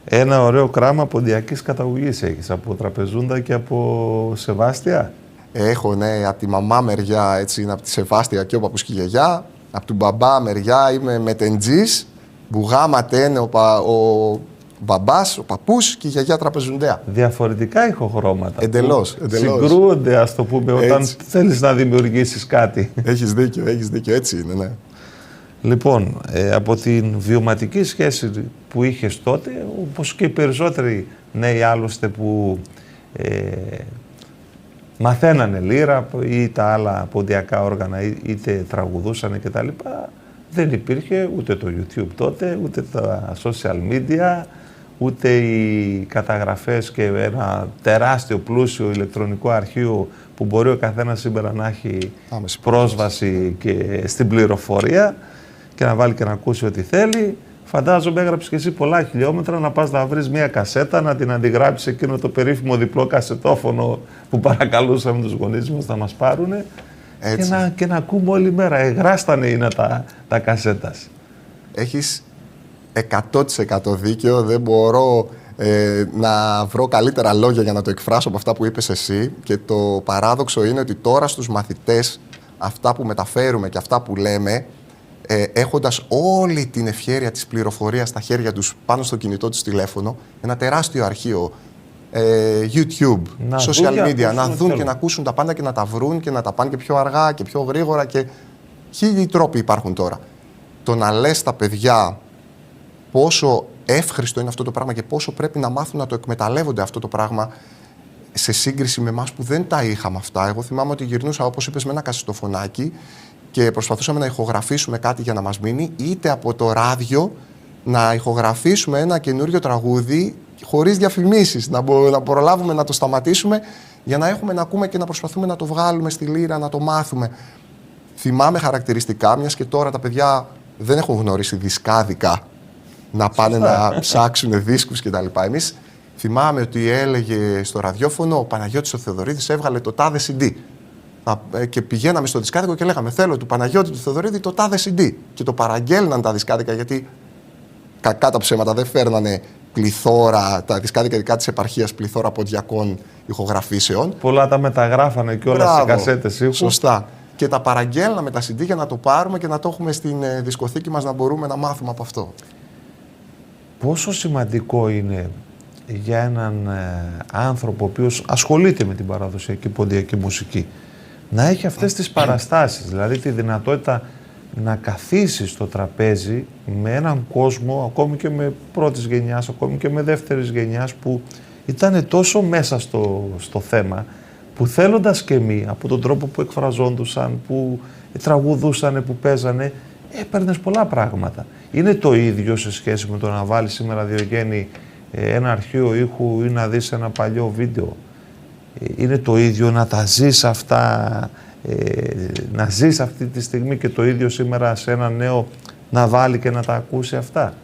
Ένα ωραίο κράμα ποντιακής καταγωγής έχεις, από Τραπεζούντα και από Σεβάστια. Έχω, ναι, από τη μαμά μεριά, έτσι, είναι από τη Σεβάστια και ο παππούς και η γιαγιά. Από του μπαμπά μεριά είμαι μετεντζής, μπουγάμαται είναι ο μπαμπάς, ο παππούς και η γιαγιά Τραπεζουντέα. Διαφορετικά ηχοχρώματα. Εντελώς. Συγκρούονται, ας το πούμε, όταν Έτσι. θέλεις να δημιουργήσεις κάτι. Έχεις δίκιο, έτσι είναι, ναι. Λοιπόν, από την βιωματική σχέση που είχες τότε, όπως και οι περισσότεροι νέοι άλλωστε που μαθαίνανε λύρα ή τα άλλα ποντιακά όργανα, είτε τραγουδούσανε κτλ. Δεν υπήρχε ούτε το YouTube τότε, ούτε τα social media, ούτε οι καταγραφές και ένα τεράστιο πλούσιο ηλεκτρονικό αρχείο που μπορεί ο καθένας σήμερα να έχει πρόσβαση και στην πληροφορία και να βάλει και να ακούσει ό,τι θέλει. Φαντάζομαι έγραψες και εσύ πολλά χιλιόμετρα να πας να βρεις μια κασέτα, να την αντιγράψεις εκείνο το περίφημο διπλό κασετόφωνο που παρακαλούσαμε τους γονείς μας να μας πάρουνε και να ακούμε όλη μέρα. Εγράστανε είναι τα κασέτας. Έχεις 100% δίκιο, δεν μπορώ να βρω καλύτερα λόγια για να το εκφράσω από αυτά που είπες εσύ, και το παράδοξο είναι ότι τώρα στους μαθητές αυτά που μεταφέρουμε και αυτά που λέμε, έχοντας όλη την ευχέρεια της πληροφορίας στα χέρια τους πάνω στο κινητό τους τηλέφωνο, ένα τεράστιο αρχείο, YouTube, social media, να δουν και να ακούσουν τα πάντα και να τα βρουν και να τα πάνε και πιο αργά και πιο γρήγορα, και χίλιοι τρόποι υπάρχουν τώρα. Το να λες στα παιδιά πόσο εύχριστο είναι αυτό το πράγμα και πόσο πρέπει να μάθουν να το εκμεταλλεύονται αυτό το πράγμα σε σύγκριση με εμάς που δεν τα είχαμε αυτά. Εγώ θυμάμαι ότι γυρνούσα, όπως είπες, με ένα κασετοφωνάκι και προσπαθούσαμε να ηχογραφήσουμε κάτι για να μας μείνει, είτε από το ράδιο να ηχογραφήσουμε ένα καινούριο τραγούδι χωρίς διαφημίσεις, να προλάβουμε να το σταματήσουμε για να έχουμε να ακούμε και να προσπαθούμε να το βγάλουμε στη λύρα, να το μάθουμε. Θυμάμαι χαρακτηριστικά, μιας και τώρα τα παιδιά δεν έχουν γνωρίσει δισκάδικα να πάνε να ψάξουν δίσκους κτλ. Εμείς θυμάμαι ότι έλεγε στο ραδιόφωνο ο Παναγιώτης ο Θεοδωρίδης έβγαλε το τάδε CD. Και πηγαίναμε στο δισκάδικο και λέγαμε θέλω του Παναγιώτη του Θεοδωρίδη το τάδε CD. Και το παραγγέλναν τα δισκάδικα, γιατί κακά τα ψέματα δεν φέρνανε πληθώρα, τα δισκάδικα δικά της επαρχίας, πληθώρα ποντιακών ηχογραφήσεων. Πολλά τα μεταγράφανε και όλα σε κασέτες ήχου. Σωστά. Και τα παραγγέλναμε τα CD για να το πάρουμε και να το έχουμε στην δισκοθήκη μας, να μπορούμε να μάθουμε από αυτό. Πόσο σημαντικό είναι για έναν άνθρωπο ο οποίος ασχολείται με την παραδοσιακή ποντιακή μουσική να έχει αυτές τις παραστάσεις, δηλαδή τη δυνατότητα να καθίσει στο τραπέζι με έναν κόσμο, ακόμη και με πρώτης γενιάς, ακόμη και με δεύτερης γενιάς, που ήταν τόσο μέσα στο θέμα, που θέλοντας και εμείς, από τον τρόπο που εκφραζόντουσαν, που τραγουδούσανε, που παίζανε, έπαιρνες πολλά πράγματα. Είναι το ίδιο σε σχέση με το να βάλεις σήμερα, Διογέννη, ένα αρχείο ήχου ή να δεις ένα παλιό βίντεο. Είναι το ίδιο να τα ζεις αυτά, να ζεις αυτή τη στιγμή, και το ίδιο σήμερα σε ένα νέο να βάλει και να τα ακούσει αυτά.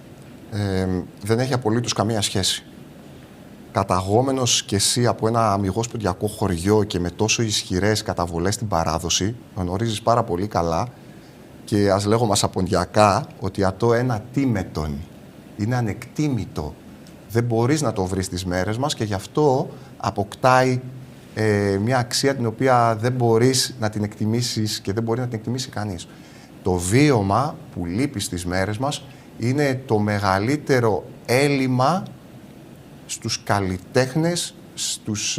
Δεν έχει απολύτως καμία σχέση. Καταγόμενος κι εσύ από ένα αμιγώς ποντιακό χωριό και με τόσο ισχυρές καταβολές στην παράδοση, γνωρίζεις πάρα πολύ καλά, και ας λέγω μας αποντιακά, ότι ατό ένα τίμετον είναι ανεκτήμητο. Δεν μπορείς να το βρεις στις μέρες μας, και γι' αυτό αποκτάει μια αξία την οποία δεν μπορείς να την εκτιμήσεις και δεν μπορεί να την εκτιμήσει κανείς. Το βίωμα που λείπει στις μέρες μας είναι το μεγαλύτερο έλλειμμα στους καλλιτέχνες, στους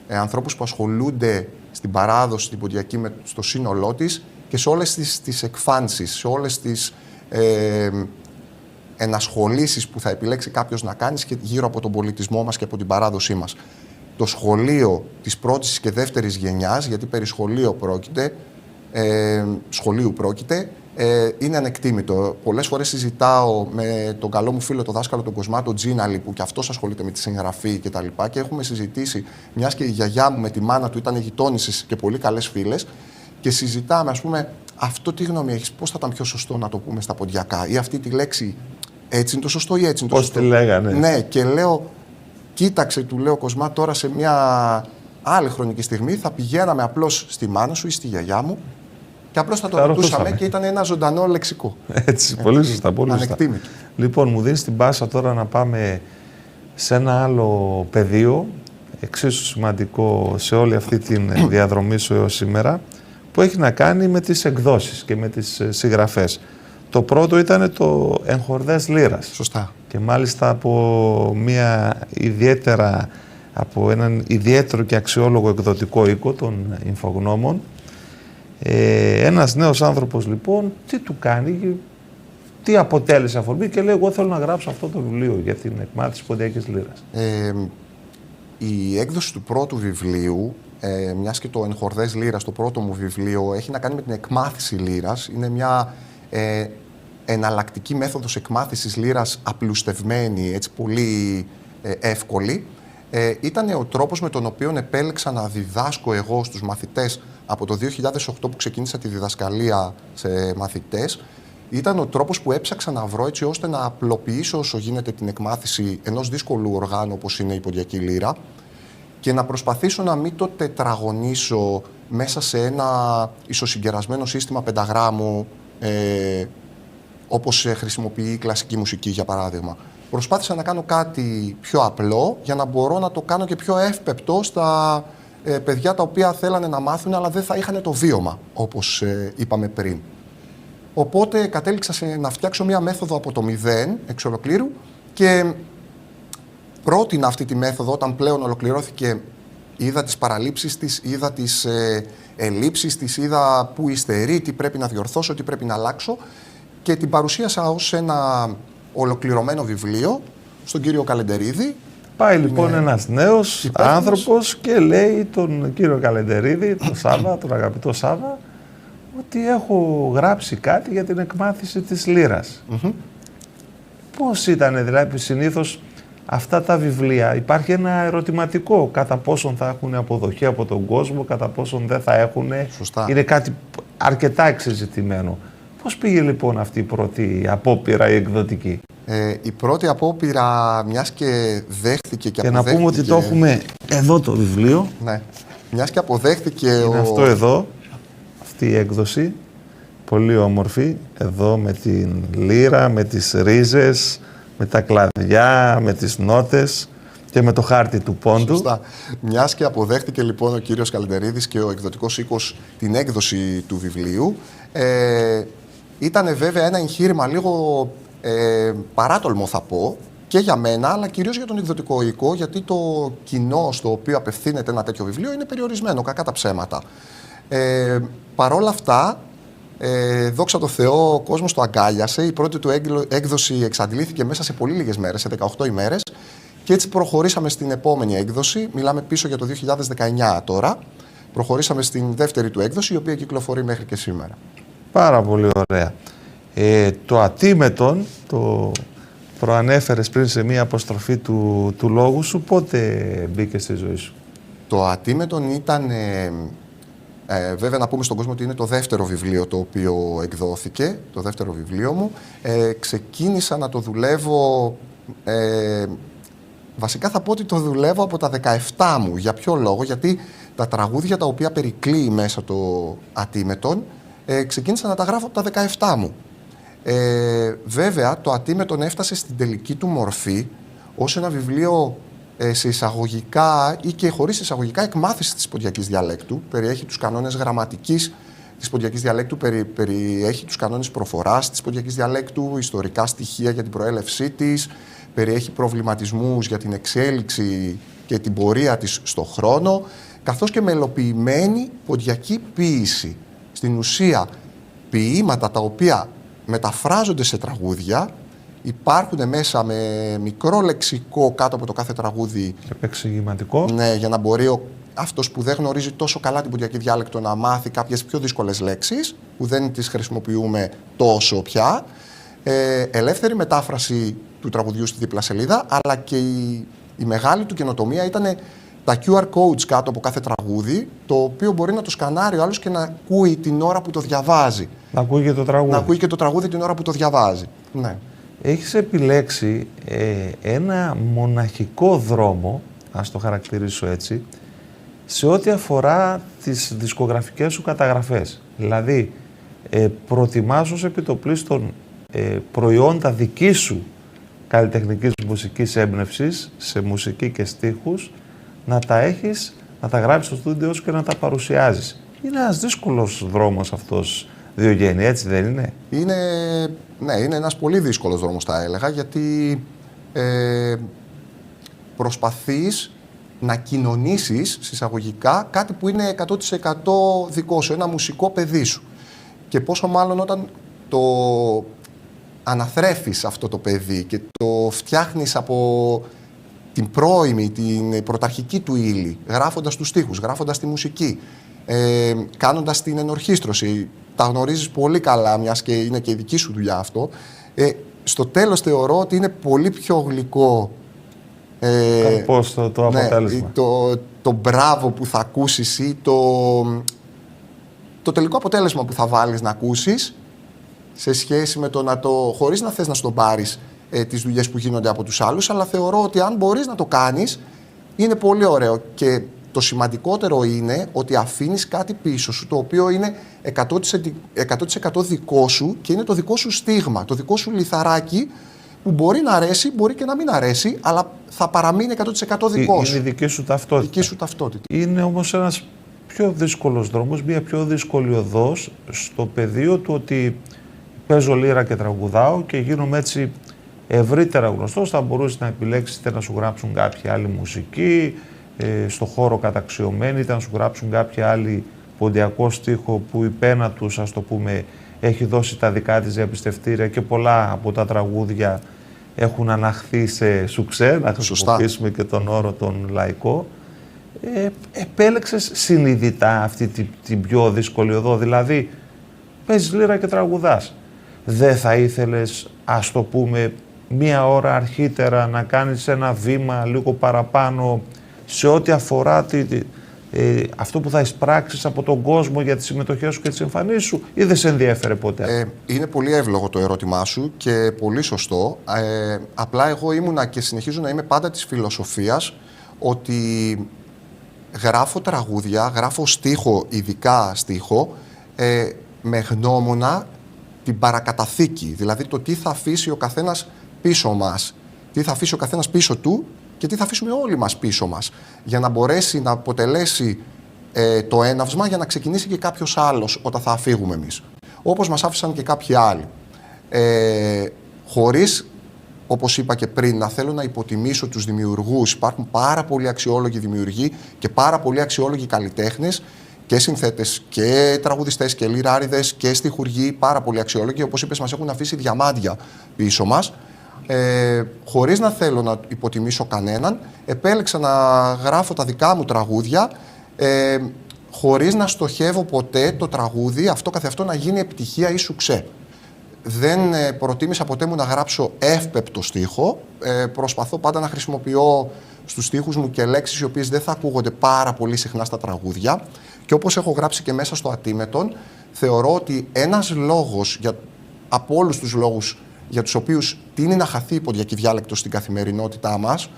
ανθρώπους που ασχολούνται στην παράδοση, στην ποντιακή, στο σύνολό της, και σε όλες τις εκφάνσεις, σε όλες τις ενασχολήσεις που θα επιλέξει κάποιος να κάνει και γύρω από τον πολιτισμό μας και από την παράδοσή μας. Το σχολείο της πρώτης και δεύτερης γενιάς, γιατί περί σχολείου πρόκειται, είναι ανεκτήμητο. Πολλές φορές συζητάω με τον καλό μου φίλο, τον δάσκαλο τον Κοσμά, τον Τζίναλη, που και αυτός ασχολείται με τη συγγραφή κτλ. Και έχουμε συζητήσει, μιας και η γιαγιά μου με τη μάνα του ήταν γειτόνισσες και πολύ καλές φίλες, και συζητάμε, ας πούμε, αυτό τι γνώμη έχεις, πώς θα ήταν πιο σωστό να το πούμε στα ποντιακά, ή αυτή τη λέξη έτσι είναι το σωστό ή έτσι είναι το σωστό. Πώς τη λέγανε. Ναι, και λέω, κοίταξε, του λέω Κοσμά, τώρα σε μια άλλη χρονική στιγμή θα πηγαίναμε απλώς στη μάνα σου ή στη γιαγιά μου Και απλώς θα το ρωτούσαμε και ήταν ένα ζωντανό λεξικό. Έτσι, πολύ σωστά, πολύ σωστά. Ανεκτήμητο. Λοιπόν, μου δίνεις την πάσα τώρα να πάμε σε ένα άλλο πεδίο, εξίσου σημαντικό σε όλη αυτή τη διαδρομή σου έως σήμερα, που έχει να κάνει με τις εκδόσεις και με τις συγγραφές. Το πρώτο ήταν το Εγχορδές Λύρας. Σωστά. Και μάλιστα από έναν ιδιαίτερο και αξιόλογο εκδοτικό οίκο των Ινφογνώμων. Ένας νέος άνθρωπος λοιπόν, τι του κάνει, τι αποτέλεσε αφορμή και λέει: εγώ θέλω να γράψω αυτό το βιβλίο για την εκμάθηση της Ποντιακής Λύρας. Η έκδοση του πρώτου βιβλίου, μιας και το Εγχορδές Λύρας, το πρώτο μου βιβλίο, έχει να κάνει με την εκμάθηση λύρας. Είναι μια εναλλακτική μέθοδος εκμάθησης λύρας, απλουστευμένη, έτσι πολύ εύκολη. Ήταν ο τρόπος με τον οποίο επέλεξα να διδάσκω εγώ στους μαθητές από το 2008 που ξεκίνησα τη διδασκαλία σε μαθητές. Ήταν ο τρόπος που έψαξα να βρω έτσι ώστε να απλοποιήσω όσο γίνεται την εκμάθηση ενός δύσκολου οργάνου όπως είναι η Ποντιακή Λύρα και να προσπαθήσω να μην το τετραγωνίσω μέσα σε ένα ισοσυγκερασμένο σύστημα πενταγράμμου όπως χρησιμοποιεί η κλασική μουσική, για παράδειγμα. Προσπάθησα να κάνω κάτι πιο απλό για να μπορώ να το κάνω και πιο εύπεπτο στα παιδιά τα οποία θέλανε να μάθουν αλλά δεν θα είχαν το βίωμα, όπως είπαμε πριν. Οπότε κατέληξα να φτιάξω μία μέθοδο από το 0 εξ ολοκλήρου και πρότεινα αυτή τη μέθοδο όταν πλέον ολοκληρώθηκε. Είδα τις παραλήψεις της, είδα τις ελλείψεις της, είδα που υστερεί, τι πρέπει να διορθώσω, τι πρέπει να αλλάξω και την παρουσίασα ως ένα ολοκληρωμένο βιβλίο στον κύριο Καλεντερίδη. Πάει λοιπόν ένας νέος άνθρωπος και λέει τον κύριο Καλεντερίδη, τον Σάβα, τον αγαπητό Σάβα, ότι έχω γράψει κάτι για την εκμάθηση της λύρας. Πώς ήταν δηλαδή συνήθως αυτά τα βιβλία? Υπάρχει ένα ερωτηματικό κατά πόσον θα έχουν αποδοχή από τον κόσμο, κατά πόσον δεν θα έχουν. Σωστά. Είναι κάτι αρκετά εξεζητημένο. Πώς πήγε λοιπόν αυτή η πρώτη απόπειρα η εκδοτική? Η πρώτη απόπειρα, μιας και δέχτηκε και αποδέχτηκε... να πούμε ότι το έχουμε εδώ το βιβλίο. Ναι. Μιας και αποδέχτηκε είναι αυτό εδώ, αυτή η έκδοση, πολύ όμορφη, εδώ με την λύρα, με τις ρίζες, με τα κλαδιά, με τις νότες και με το χάρτη του πόντου. Σωστά. Μιας και αποδέχτηκε λοιπόν ο κύριος Καλεντερίδης και ο εκδοτικός οίκος την έκδοση του βιβλίου, ήταν βέβαια ένα εγχείρημα λίγο παράτολμο θα πω, και για μένα, αλλά κυρίως για τον εκδοτικό οίκο, γιατί το κοινό στο οποίο απευθύνεται ένα τέτοιο βιβλίο είναι περιορισμένο, κακά τα ψέματα. Παρόλα αυτά, δόξα τω Θεώ, ο κόσμος το αγκάλιασε. Η πρώτη του έκδοση εξαντλήθηκε μέσα σε πολύ λίγες μέρες, σε 18 ημέρες. Και έτσι προχωρήσαμε στην επόμενη έκδοση. Μιλάμε πίσω για το 2019 τώρα. Προχωρήσαμε στην δεύτερη του έκδοση, η οποία κυκλοφορεί μέχρι και σήμερα. Πάρα πολύ ωραία. Το Ατίμετον, το προανέφερες πριν σε μία αποστροφή του λόγου σου, πότε μπήκε στη ζωή σου? Το Ατίμετον ήταν, βέβαια να πούμε στον κόσμο ότι είναι το δεύτερο βιβλίο το οποίο εκδόθηκε, το δεύτερο βιβλίο μου. Ξεκίνησα να το δουλεύω, βασικά θα πω ότι το δουλεύω από τα 17 μου. Για ποιο λόγο? Γιατί τα τραγούδια τα οποία περικλείει μέσα το Ατίμετον, ξεκίνησα να τα γράφω από τα 17 μου. Βέβαια, το Ατίμετον έφτασε στην τελική του μορφή ως ένα βιβλίο σε εισαγωγικά ή και χωρίς εισαγωγικά εκμάθηση της ποντιακής διαλέκτου. Περιέχει τους κανόνες γραμματικής της ποντιακής διαλέκτου, περιέχει τους κανόνες προφοράς της ποντιακής διαλέκτου, ιστορικά στοιχεία για την προέλευσή της, περιέχει προβληματισμούς για την εξέλιξη και την πορεία της στο χρόνο, καθώς και μελοποιημένη ποντιακή ποίηση. Στην ουσία, ποίηματα τα οποία μεταφράζονται σε τραγούδια, υπάρχουν μέσα με μικρό λεξικό κάτω από το κάθε τραγούδι. Επεξηγηματικό. Ναι, για να μπορεί αυτός που δεν γνωρίζει τόσο καλά την ποντιακή διάλεκτο να μάθει κάποιες πιο δύσκολες λέξεις, που δεν τις χρησιμοποιούμε τόσο πια. Ελεύθερη μετάφραση του τραγουδιού στη δίπλα σελίδα, αλλά και η μεγάλη του καινοτομία ήταν τα QR codes κάτω από κάθε τραγούδι, το οποίο μπορεί να το σκανάρει ο άλλος και να ακούει την ώρα που το διαβάζει. Να ακούει και το τραγούδι. Να ακούει και το τραγούδι την ώρα που το διαβάζει. Ναι. Έχεις επιλέξει ένα μοναχικό δρόμο, ας το χαρακτηρίσω έτσι, σε ό,τι αφορά τις δισκογραφικές σου καταγραφές. Δηλαδή, προτιμάς ως επιτοπλίστων προϊόντα δική σου καλλιτεχνικής μουσικής έμπνευσης σε μουσική και στίχους, να τα έχεις, να τα γράψεις στο στούντιό σου και να τα παρουσιάζεις. Είναι ένας δύσκολος δρόμος αυτός, Διογέννη, έτσι δεν είναι? Ναι, είναι ένας πολύ δύσκολος δρόμος, θα έλεγα, γιατί προσπαθείς να κοινωνήσεις συσσαγωγικά κάτι που είναι 100% δικό σου, ένα μουσικό παιδί σου. Και πόσο μάλλον όταν το αναθρέφεις αυτό το παιδί και το φτιάχνεις από την πρώιμη, την πρωταρχική του ύλη, γράφοντας τους στίχους, γράφοντας τη μουσική, κάνοντας την ενορχήστρωση, τα γνωρίζεις πολύ καλά, μιας και είναι και η δική σου δουλειά αυτό, στο τέλος θεωρώ ότι είναι πολύ πιο γλυκό πώς το αποτέλεσμα. Το μπράβο που θα ακούσεις ή το τελικό αποτέλεσμα που θα βάλεις να ακούσεις, σε σχέση με το χωρίς να θες να στον πάρεις τις δουλειές που γίνονται από τους άλλους, αλλά θεωρώ ότι αν μπορείς να το κάνεις, είναι πολύ ωραίο. Και το σημαντικότερο είναι ότι αφήνεις κάτι πίσω σου, το οποίο είναι 100% δικό σου και είναι το δικό σου στίγμα, το δικό σου λιθαράκι, που μπορεί να αρέσει, μπορεί και να μην αρέσει, αλλά θα παραμείνει 100% δικό σου. Είναι δική σου ταυτότητα. Δική σου ταυτότητα. Είναι όμως ένας πιο δύσκολος δρόμος, μια πιο δύσκολη οδός στο πεδίο του ότι παίζω λύρα και τραγουδάω και γίνομαι έτσι ευρύτερα γνωστός. Θα μπορούσε να επιλέξεις είτε να σου γράψουν κάποια άλλη μουσική, στο χώρο καταξιωμένη, είτε να σου γράψουν κάποια άλλη ποντιακό στίχο που η πένα τους, ας το πούμε, έχει δώσει τα δικά της διαπιστευτήρια και πολλά από τα τραγούδια έχουν αναχθεί σε σουξέ, να χρησιμοποιήσουμε και τον όρο τον λαϊκό. Επέλεξες συνειδητά αυτή την πιο δύσκολη οδό, δηλαδή παίζεις λύρα και τραγουδάς. Δεν θα ήθελες, ας το πούμε, μία ώρα αρχίτερα να κάνεις ένα βήμα λίγο παραπάνω σε ό,τι αφορά αυτό που θα εισπράξεις από τον κόσμο για τη συμμετοχή σου και τις εμφανίσεις σου, ή δεν σε ενδιέφερε ποτέ? Είναι πολύ εύλογο το ερώτημά σου και πολύ σωστό. Απλά εγώ ήμουνα και συνεχίζω να είμαι πάντα της φιλοσοφίας ότι γράφω τραγούδια, γράφω στίχο, ειδικά στίχο, με γνώμονα την παρακαταθήκη. Δηλαδή το τι θα αφήσει ο καθένας πίσω μας, τι θα αφήσει ο καθένας πίσω του και τι θα αφήσουμε όλοι μας πίσω μας, για να μπορέσει να αποτελέσει το έναυσμα για να ξεκινήσει και κάποιος άλλος όταν θα φύγουμε εμείς. Όπως μας άφησαν και κάποιοι άλλοι. Χωρίς, όπως είπα και πριν, να θέλω να υποτιμήσω τους δημιουργούς. Υπάρχουν πάρα πολλοί αξιόλογοι δημιουργοί και πάρα πολλοί αξιόλογοι καλλιτέχνες και συνθέτες και τραγουδιστές και λιράριδες και στιχουργοί, πάρα πολλοί αξιόλογοι. Όπως είπες, μας έχουν αφήσει διαμάντια πίσω μας. Χωρίς να θέλω να υποτιμήσω κανέναν, επέλεξα να γράφω τα δικά μου τραγούδια, χωρίς να στοχεύω ποτέ το τραγούδι αυτό καθεαυτό να γίνει επιτυχία ή σουξέ. Δεν προτίμησα ποτέ μου να γράψω εύπεπτο στίχο. Προσπαθώ πάντα να χρησιμοποιώ στους στίχους μου και λέξεις οι οποίες δεν θα ακούγονται πάρα πολύ συχνά στα τραγούδια. Και όπως έχω γράψει και μέσα στο Ατίμετον, θεωρώ ότι ένας λόγος, από όλους τους λόγους για τους οποίους τείνει να χαθεί η ποντιακή διάλεκτος στην καθημερινότητά μας,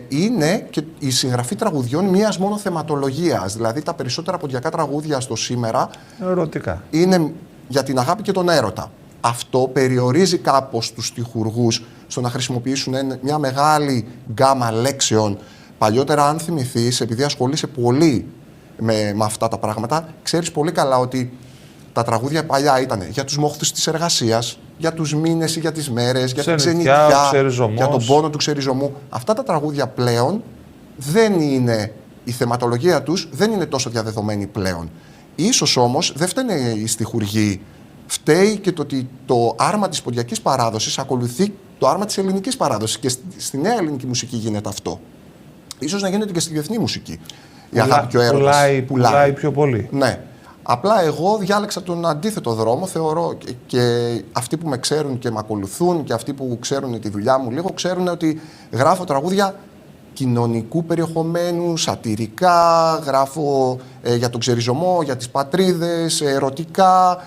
είναι και η συγγραφή τραγουδιών μίας μόνο θεματολογίας. Δηλαδή τα περισσότερα ποντιακά τραγούδια στο σήμερα ερωτικά είναι για την αγάπη και τον έρωτα. Αυτό περιορίζει κάπως τους στιχουργούς στο να χρησιμοποιήσουν μια μεγάλη γκάμα λέξεων. Παλιότερα, αν θυμηθείς, επειδή ασχολείσαι πολύ με αυτά τα πράγματα, ξέρεις πολύ καλά ότι τα τραγούδια παλιά ήταν για τους μόχθους της εργασίας, για τους μήνες ή για τις μέρες, για την ξενιτιά, για τον πόνο του ξεριζωμού. Αυτά τα τραγούδια πλέον δεν είναι, η θεματολογία τους δεν είναι τόσο διαδεδομένη πλέον. Ίσως όμως δεν φταίνε οι στιχουργοί. Φταίει και το ότι το άρμα της ποντιακής παράδοσης ακολουθεί το άρμα της ελληνικής παράδοσης και στη νέα ελληνική μουσική γίνεται αυτό. Ίσως να γίνεται και στη διεθνή μουσική. Η αγάπη και ο έρωτας πουλάει πιο πολύ. Ναι. Απλά εγώ διάλεξα τον αντίθετο δρόμο. Θεωρώ και αυτοί που με ξέρουν και με ακολουθούν και αυτοί που ξέρουν τη δουλειά μου λίγο, ξέρουν ότι γράφω τραγούδια κοινωνικού περιεχομένου, σατιρικά, γράφω για τον ξεριζωμό, για τις πατρίδες, ερωτικά,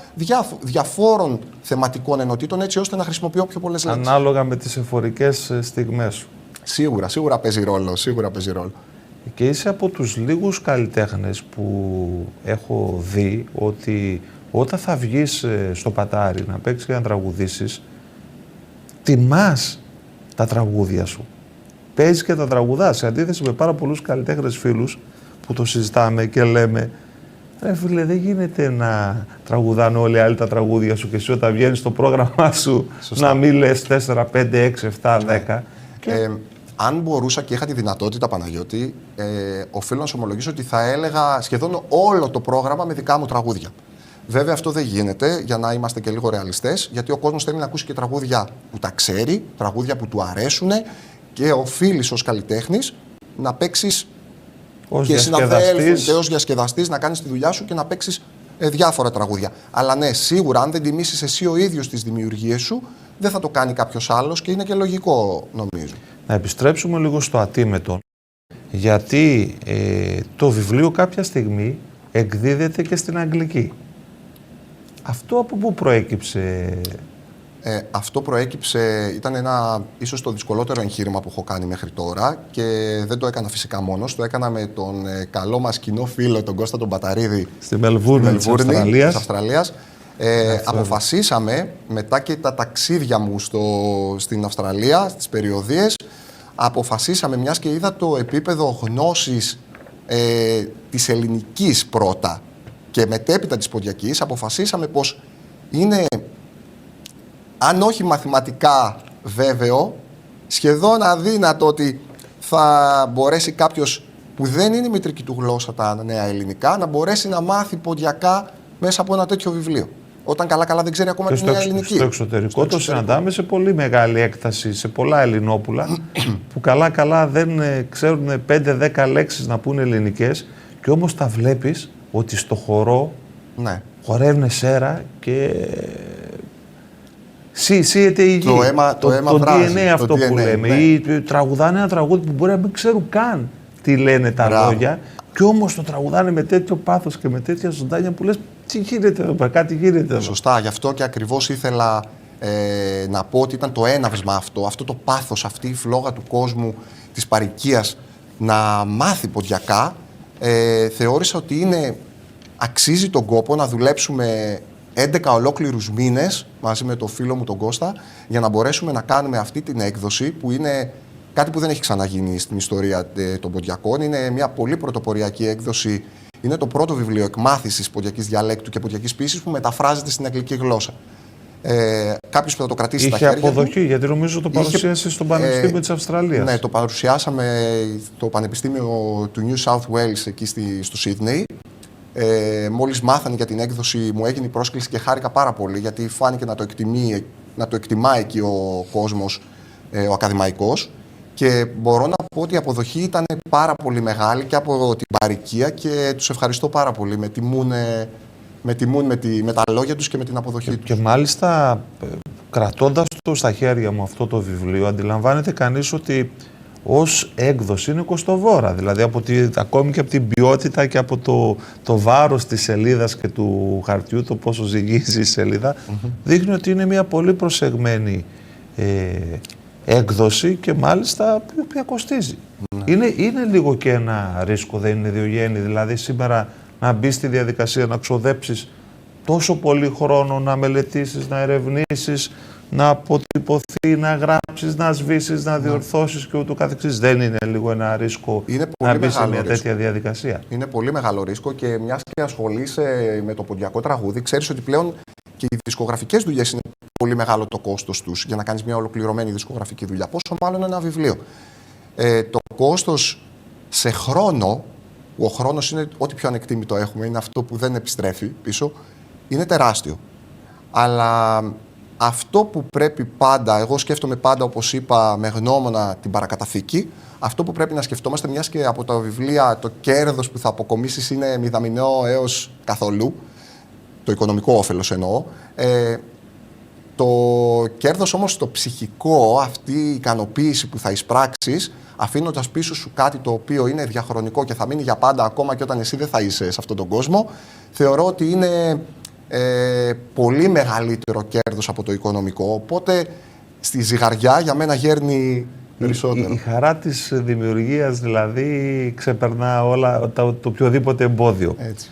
διαφόρων θεματικών ενωτήτων, έτσι ώστε να χρησιμοποιώ πιο πολλές λέξεις. Ανάλογα με τις εφορικές στιγμές σου. Σίγουρα παίζει ρόλο, Και είσαι από τους λίγους καλλιτέχνες που έχω δει ότι όταν θα βγεις στο πατάρι να παίξεις και να τραγουδήσεις, τιμάς τα τραγούδια σου. Παίζεις και τα τραγουδάς, σε αντίθεση με πάρα πολλούς καλλιτέχνες φίλους που το συζητάμε και λέμε ρε φίλε, δεν γίνεται να τραγουδάνε όλοι οι άλλοι τα τραγούδια σου και εσύ όταν βγαίνεις στο πρόγραμμά σου να μην λες 4, 5, 6, 7, 10. Αν μπορούσα και είχα τη δυνατότητα, Παναγιώτη, οφείλω να σου ομολογήσω ότι θα έλεγα σχεδόν όλο το πρόγραμμα με δικά μου τραγούδια. Βέβαια αυτό δεν γίνεται, για να είμαστε και λίγο ρεαλιστές, γιατί ο κόσμος θέλει να ακούσει και τραγούδια που τα ξέρει, τραγούδια που του αρέσουν και οφείλεις ως καλλιτέχνης να παίξεις και συναδέλφους και ως διασκεδαστής να κάνεις τη δουλειά σου και να παίξεις διάφορα τραγούδια. Αλλά ναι, σίγουρα αν δεν τιμήσεις εσύ ο ίδιος τις δημιουργίες σου, δεν θα το κάνει κάποιος άλλος και είναι και λογικό, νομίζω. Να επιστρέψουμε λίγο στο ατίμετο, γιατί το βιβλίο κάποια στιγμή εκδίδεται και στην αγγλική. Αυτό από πού προέκυψε? Αυτό προέκυψε, ήταν ίσως το δυσκολότερο εγχείρημα που έχω κάνει μέχρι τώρα και δεν το έκανα φυσικά μόνος, το έκανα με τον καλό μας κοινό φίλο, τον Κώστα τον Παταρίδη, στη Μελβούρνη της Αυστραλίας. Αποφασίσαμε, μετά και τα ταξίδια μου στην Αυστραλία, στις περιοδίες, αποφασίσαμε, μιας και είδα το επίπεδο γνώσης της ελληνικής πρώτα και μετέπειτα της ποντιακής, αποφασίσαμε πως είναι, αν όχι μαθηματικά βέβαιο, σχεδόν αδύνατο ότι θα μπορέσει κάποιος που δεν είναι η μητρική του γλώσσα τα νέα ελληνικά να μπορέσει να μάθει ποντιακά μέσα από ένα τέτοιο βιβλίο. Όταν καλά-καλά δεν ξέρει ακόμα τη νέα ελληνική. Στο εξωτερικό το συναντάμε σε πολύ μεγάλη έκταση, σε πολλά ελληνόπουλα που καλά-καλά δεν ξέρουν 5-10 λέξεις να πούνε ελληνικές και όμως τα βλέπεις ότι στο χορό χορεύουν σέρα και σύεται η γη. Το DNA αυτό που λέμε. Ή τραγουδάνε ένα τραγούδι που μπορεί να μην ξέρουν καν τι λένε τα λόγια και όμως το τραγουδάνε με τέτοιο πάθος και με τέτοια ζωντάνια που λες τι γίνεται εδώ, κάτι γίνεται εδώ. Σωστά, γι' αυτό και ακριβώς ήθελα να πω ότι ήταν το έναυσμα αυτό το πάθος, αυτή η φλόγα του κόσμου της παροικίας να μάθει ποντιακά. Θεώρησα ότι αξίζει τον κόπο να δουλέψουμε 11 ολόκληρους μήνες μαζί με τον φίλο μου τον Κώστα για να μπορέσουμε να κάνουμε αυτή την έκδοση που είναι κάτι που δεν έχει ξαναγίνει στην ιστορία των ποντιακών. Είναι μια πολύ πρωτοποριακή έκδοση. Είναι το πρώτο βιβλίο εκμάθησης ποντιακής διαλέκτου και ποντιακής ποίησης που μεταφράζεται στην αγγλική γλώσσα. Κάποιος που θα το κρατήσει στα χέρια του. Είχε αποδοχή, γιατί νομίζω το παρουσίασε στο Πανεπιστήμιο της Αυστραλίας. Ναι, το παρουσιάσαμε στο Πανεπιστήμιο του New South Wales εκεί στο Σίδνεϊ. Μόλις μάθανε για την έκδοση μου έγινε η πρόσκληση και χάρηκα πάρα πολύ γιατί φάνηκε να το εκτιμά εκεί ο κόσμος, ο ακαδημαϊκός. Και μπορώ να πω ότι η αποδοχή ήταν πάρα πολύ μεγάλη και από την παροικία και τους ευχαριστώ πάρα πολύ. Με τιμούν με τα λόγια τους και με την αποδοχή τους. Και μάλιστα κρατώντας το στα χέρια μου αυτό το βιβλίο αντιλαμβάνεται κανείς ότι ως έκδοση είναι κοστοβόρα. Δηλαδή ακόμη και από την ποιότητα και από το βάρος της σελίδας και του χαρτιού, το πόσο ζυγίζει η σελίδα, δείχνει ότι είναι μια πολύ προσεγμένη έκδοση και μάλιστα η οποία κοστίζει. Είναι λίγο και ένα ρίσκο, δεν είναι ιδιογέννη. Δηλαδή σήμερα να μπει στη διαδικασία να ξοδέψεις τόσο πολύ χρόνο, να μελετήσεις, να ερευνήσεις, να αποτυπωθεί, να γράψεις, να σβήσεις, να διορθώσεις και ούτω καθεξής. Δεν είναι λίγο ένα ρίσκο να μπει σε μια τέτοια διαδικασία? Είναι πολύ μεγάλο ρίσκο και μιας και ασχολείσαι με το ποντιακό τραγούδι, ξέρεις ότι πλέον και οι δισκογραφικές δουλειές είναι πολύ μεγάλο το κόστος τους για να κάνεις μια ολοκληρωμένη δισκογραφική δουλειά. Πόσο μάλλον ένα βιβλίο. Το κόστος σε χρόνο, που ο χρόνος είναι ό,τι πιο ανεκτήμητο έχουμε, είναι αυτό που δεν επιστρέφει πίσω, είναι τεράστιο. Αλλά αυτό που πρέπει πάντα, εγώ σκέφτομαι πάντα, όπως είπα, με γνώμονα την παρακαταθήκη, αυτό που πρέπει να σκεφτόμαστε, μιας και από τα βιβλία το κέρδος που θα αποκομίσεις είναι μηδαμινό έως καθολού, το οικονομικό όφελος εννοώ, το κέρδος όμως το ψυχικό, αυτή η ικανοποίηση που θα εισπράξεις, αφήνοντας πίσω σου κάτι το οποίο είναι διαχρονικό και θα μείνει για πάντα ακόμα και όταν εσύ δεν θα είσαι σε αυτόν τον κόσμο, θεωρώ ότι είναι πολύ μεγαλύτερο κέρδος από το οικονομικό. Οπότε στη ζυγαριά για μένα γέρνει περισσότερο. Η χαρά της δημιουργίας δηλαδή ξεπερνά όλα το οποιοδήποτε εμπόδιο. Έτσι.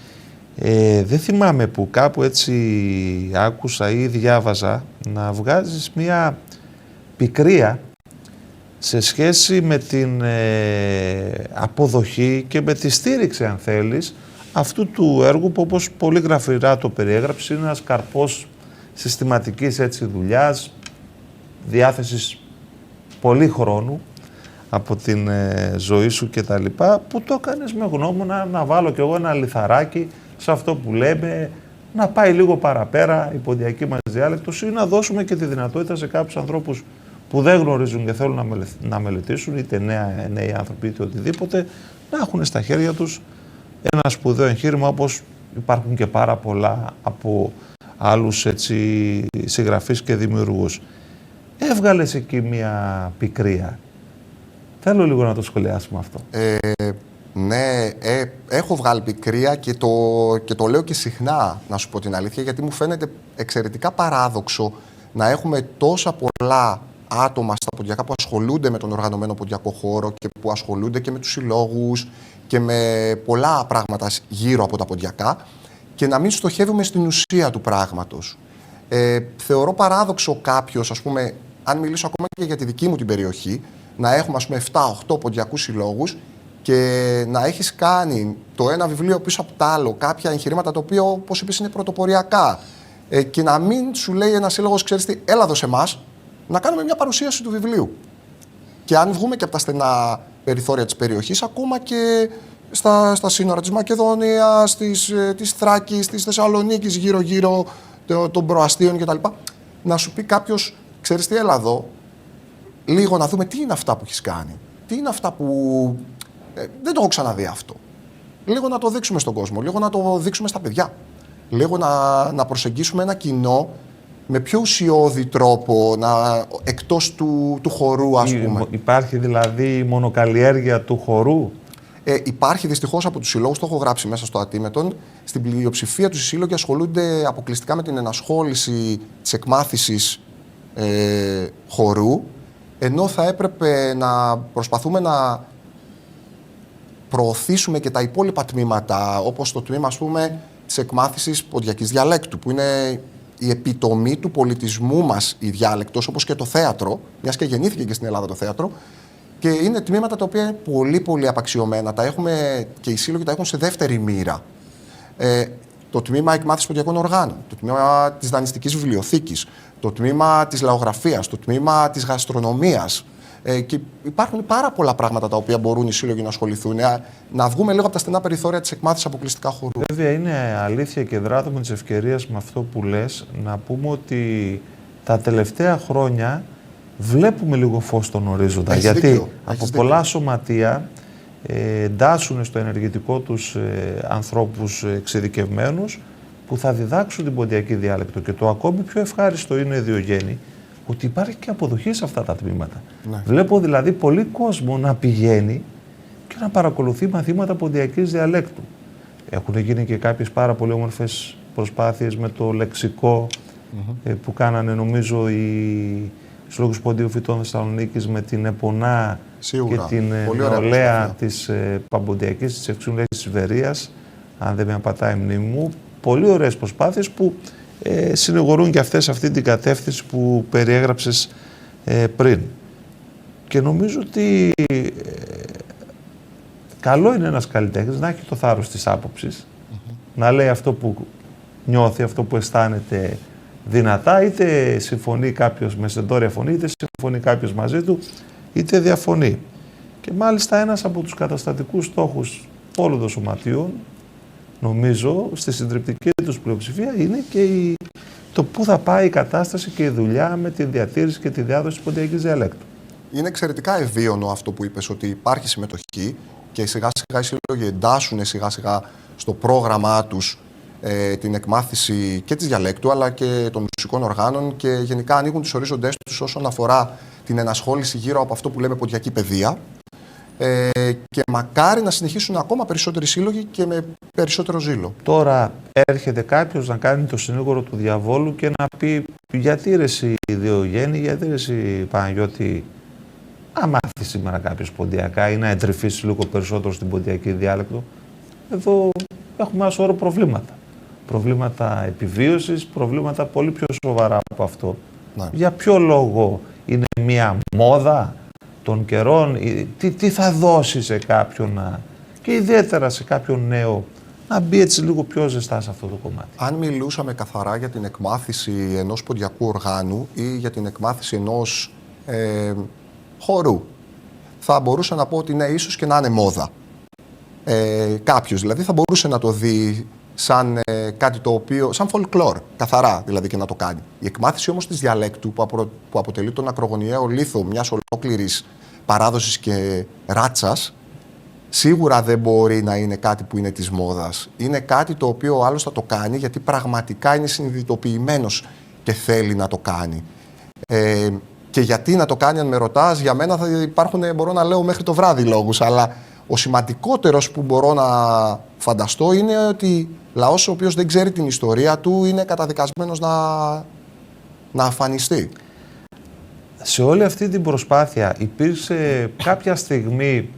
Δεν θυμάμαι που κάπου έτσι άκουσα ή διάβαζα να βγάζεις μια πικρία σε σχέση με την αποδοχή και με τη στήριξη, αν θέλεις, αυτού του έργου που, όπως πολύ γραφειρά το περιέγραψε, είναι ένας καρπός συστηματικής έτσι δουλειάς, διάθεσης πολύ χρόνου από την ζωή σου και τα λοιπά, που το έκανες με γνώμονα να βάλω κι εγώ ένα λιθαράκι σε αυτό που λέμε, να πάει λίγο παραπέρα η ποντιακή μας διάλεκτος ή να δώσουμε και τη δυνατότητα σε κάποιους ανθρώπους που δεν γνωρίζουν και θέλουν να μελετήσουν, είτε νέοι άνθρωποι είτε οτιδήποτε, να έχουν στα χέρια τους ένα σπουδαίο εγχείρημα, όπως υπάρχουν και πάρα πολλά από άλλους έτσι, συγγραφείς και δημιουργούς. Έβγαλες εκεί μια πικρία. Θέλω λίγο να το σχολιάσουμε αυτό. Ναι, έχω βγάλει πικρία και το λέω και συχνά, να σου πω την αλήθεια, γιατί μου φαίνεται εξαιρετικά παράδοξο να έχουμε τόσα πολλά άτομα στα ποντιακά που ασχολούνται με τον οργανωμένο ποντιακό χώρο και που ασχολούνται και με τους συλλόγους και με πολλά πράγματα γύρω από τα ποντιακά και να μην στοχεύουμε στην ουσία του πράγματος. Θεωρώ παράδοξο κάποιος, ας πούμε, αν μιλήσω ακόμα και για τη δική μου την περιοχή, να έχουμε, ας πούμε, 7-8 ποντιακούς συλλόγους και να έχεις κάνει το ένα βιβλίο πίσω από το άλλο, κάποια εγχειρήματα τα οποία, όπως είπες, είναι πρωτοποριακά και να μην σου λέει ένας σύλλογος, ξέρεις τι, έλα δώσε εμάς, να κάνουμε μια παρουσίαση του βιβλίου. Και αν βγούμε και από τα στενά περιθώρια της περιοχής, ακόμα και στα σύνορα της Μακεδονίας, της Θράκης, της Θεσσαλονίκης, γύρω-γύρω των προαστίων κτλ. Να σου πει κάποιος, ξέρεις τι, έλα εδώ, λίγο να δούμε τι είναι αυτά που έχεις κάνει. Τι είναι αυτά που δεν το έχω ξαναδεί αυτό. Λίγο να το δείξουμε στον κόσμο, λίγο να το δείξουμε στα παιδιά. Λίγο να προσεγγίσουμε ένα κοινό με πιο ουσιώδη τρόπο, εκτός του χορού, ας πούμε. Υπάρχει δηλαδή η μονοκαλλιέργεια του χορού. Υπάρχει δυστυχώς από τους συλλόγους, το έχω γράψει μέσα στο Ατίμετον. Στην πλειοψηφία τους οι σύλλογοι ασχολούνται αποκλειστικά με την ενασχόληση της εκμάθησης χορού, ενώ θα έπρεπε να προσπαθούμε να προωθήσουμε και τα υπόλοιπα τμήματα, όπως το τμήμα, ας πούμε, της εκμάθησης ποντιακής διαλέκτου, που είναι η επιτομή του πολιτισμού μας η διάλεκτος, όπως και το θέατρο, μιας και γεννήθηκε και στην Ελλάδα το θέατρο, και είναι τμήματα τα οποία είναι πολύ πολύ απαξιωμένα. Τα έχουμε, και οι σύλλογοι τα έχουν σε δεύτερη μοίρα. Το τμήμα εκμάθησης ποντιακών οργάνων, το τμήμα της δανειστικής βιβλιοθήκης, το τμήμα της λαογραφίας, το τμήμα της γαστρονομίας. Και υπάρχουν πάρα πολλά πράγματα τα οποία μπορούν οι σύλλογοι να ασχοληθούν. Να βγούμε λίγο από τα στενά περιθώρια της εκμάθησης αποκλειστικά χορού. Βέβαια, είναι αλήθεια και δράτω με τις ευκαιρίες με αυτό που λες, να πούμε ότι τα τελευταία χρόνια βλέπουμε λίγο φως στον ορίζοντα. Έχεις γιατί δίκιο. από πολλά σωματεία εντάσσουν στο ενεργητικό τους ανθρώπους εξειδικευμένους που θα διδάξουν την ποντιακή διάλεκτο. Και το ακόμη πιο ευχάριστο είναι, Διογέννη, ότι υπάρχει και αποδοχή σε αυτά τα τμήματα. Ναι. Βλέπω δηλαδή πολύ κόσμο να πηγαίνει και να παρακολουθεί μαθήματα ποντιακής διαλέκτου. Έχουν γίνει και κάποιες πάρα πολύ όμορφες προσπάθειες με το λεξικό που κάνανε, νομίζω, οι Συλλόγους Ποντίου Φυτών Θεσσαλονίκης με την Επονά. Σίγουρα. Και την νεολαία της Παμποντιακής της Ευξήνου της Βερίας, αν δεν με απατάει η μνήμη μου. Πολύ ωραίες προσπάθειες που συνηγορούν και αυτές αυτή την κατεύθυνση που περιέγραψες πριν. Και νομίζω ότι καλό είναι ένας καλλιτέχνης να έχει το θάρρος της άποψης, να λέει αυτό που νιώθει, αυτό που αισθάνεται δυνατά, είτε συμφωνεί κάποιος με στεντόρια φωνή, είτε συμφωνεί κάποιος μαζί του, είτε διαφωνεί. Και μάλιστα ένας από τους καταστατικούς στόχους όλων των σωματείων, νομίζω, στη συντριπτική τους πλειοψηφία, είναι και το πού θα πάει η κατάσταση και η δουλειά με τη διατήρηση και τη διάδοση της ποντιακής διαλέκτου. Είναι εξαιρετικά ευίωνο αυτό που είπες, ότι υπάρχει συμμετοχή και σιγά σιγά οι σύλλογοι εντάσσουν σιγά σιγά στο πρόγραμμά τους την εκμάθηση και της διαλέκτου αλλά και των μουσικών οργάνων και γενικά ανοίγουν τους ορίζοντές τους όσον αφορά την ενασχόληση γύρω από αυτό που λέμε ποντιακή παιδεία. Και μακάρι να συνεχίσουν ακόμα περισσότεροι σύλλογοι και με περισσότερο ζήλο. Τώρα έρχεται κάποιος να κάνει το συνήγορο του διαβόλου και να πει γιατί ρε εσύ Διογέννη, γιατί ρε εσύ Παναγιώτη, να μάθει σήμερα κάποιος ποντιακά ή να εντρυφήσει λίγο περισσότερο στην ποντιακή διάλεκτο. Εδώ έχουμε ένα σώρο προβλήματα. Προβλήματα επιβίωσης, προβλήματα πολύ πιο σοβαρά από αυτό. Ναι. Για ποιο λόγο είναι μια μόδα των καιρών, τι θα δώσει σε κάποιον και ιδιαίτερα σε κάποιον νέο να μπει έτσι λίγο πιο ζεστά σε αυτό το κομμάτι. Αν μιλούσαμε καθαρά για την εκμάθηση ενός ποντιακού οργάνου ή για την εκμάθηση ενός χορού, θα μπορούσα να πω ότι ναι, ίσως και να είναι μόδα. Κάποιος δηλαδή θα μπορούσε να το δει σαν κάτι το οποίο, σαν folklore, καθαρά δηλαδή, και να το κάνει. Η εκμάθηση όμως της διαλέκτου που αποτελεί τον ακρογωνιαίο λίθο μιας ολόκληρης παράδοσης και ράτσας, σίγουρα δεν μπορεί να είναι κάτι που είναι της μόδας. Είναι κάτι το οποίο ο άλλος θα το κάνει γιατί πραγματικά είναι συνειδητοποιημένος και θέλει να το κάνει. Και γιατί να το κάνει, αν με ρωτάς, για μένα θα υπάρχουν, μπορώ να λέω μέχρι το βράδυ λόγους, αλλά ο σημαντικότερος που μπορώ να φανταστώ είναι ότι λαός ο οποίος δεν ξέρει την ιστορία του είναι καταδικασμένος να αφανιστεί. Σε όλη αυτή την προσπάθεια υπήρξε κάποια στιγμή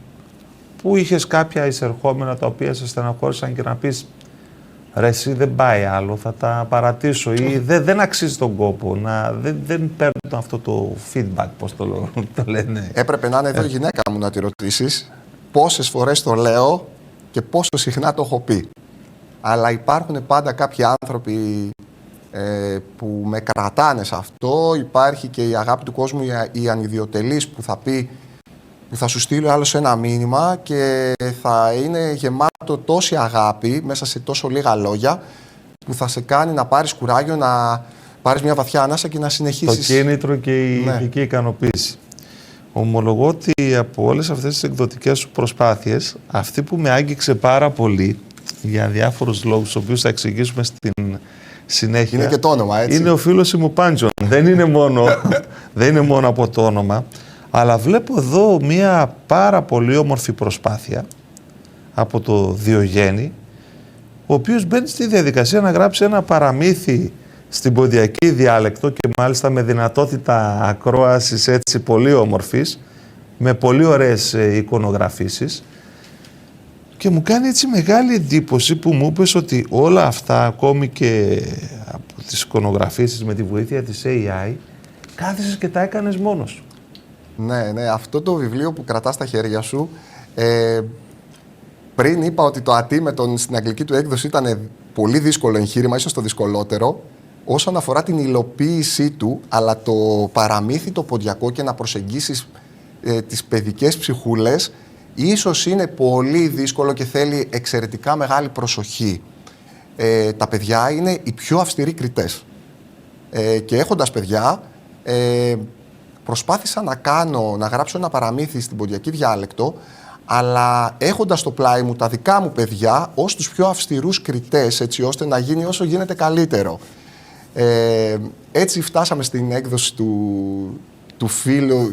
που είχες κάποια εισερχόμενα τα οποία σε στεναχώρησαν και να πεις ρε εσύ δεν πάει άλλο, θα τα παρατήσω ή δεν αξίζει τον κόπο, δεν παίρνω αυτό το feedback, πώς το λένε. Έπρεπε να είναι εδώ η γυναίκα μου να τη ρωτήσεις πόσες φορές το λέω και πόσο συχνά το έχω πει. Αλλά υπάρχουν πάντα κάποιοι άνθρωποι που με κρατάνε σε αυτό. Υπάρχει και η αγάπη του κόσμου, η ανιδιοτελής που θα πει, που θα σου στείλει άλλος ένα μήνυμα και θα είναι γεμάτο τόση αγάπη μέσα σε τόσο λίγα λόγια που θα σε κάνει να πάρεις κουράγιο, να πάρεις μια βαθιά ανάσα και να συνεχίσεις. Το κίνητρο και η ηθική ικανοποίηση. Ομολογώ ότι από όλες αυτές τις εκδοτικές σου προσπάθειες, αυτή που με άγγιξε πάρα πολύ, για διάφορους λόγους, τους οποίους θα εξηγήσουμε στην συνέχεια, είναι και το όνομα, έτσι. Είναι ο φίλος μου Πάντζον. δεν είναι μόνο από το όνομα, αλλά βλέπω εδώ μία πάρα πολύ όμορφη προσπάθεια από το Διογέννη, ο οποίος μπαίνει στη διαδικασία να γράψει ένα παραμύθι στην ποντιακή διάλεκτο και μάλιστα με δυνατότητα ακρόασης έτσι πολύ όμορφης, με πολύ ωραίες εικονογραφήσεις, και μου κάνει έτσι μεγάλη εντύπωση που μου είπες ότι όλα αυτά, ακόμη και από τις εικονογραφήσεις με τη βοήθεια της AI, κάθισες και τα έκανες μόνος. Ναι, αυτό το βιβλίο που κρατάς στα χέρια σου, πριν είπα ότι το ατί στην αγγλική του έκδοση ήταν πολύ δύσκολο εγχείρημα, ίσως το δυσκολότερο, όσον αφορά την υλοποίησή του, αλλά το παραμύθι το ποντιακό και να προσεγγίσεις τις παιδικές ψυχούλες, ίσως είναι πολύ δύσκολο και θέλει εξαιρετικά μεγάλη προσοχή. Τα παιδιά είναι οι πιο αυστηροί κριτές. Και έχοντας παιδιά, προσπάθησα να γράψω ένα παραμύθι στην ποντιακή διάλεκτο, αλλά έχοντας στο πλάι μου τα δικά μου παιδιά ως τους πιο αυστηρούς κριτές, έτσι ώστε να γίνει όσο γίνεται καλύτερο. Έτσι φτάσαμε στην έκδοση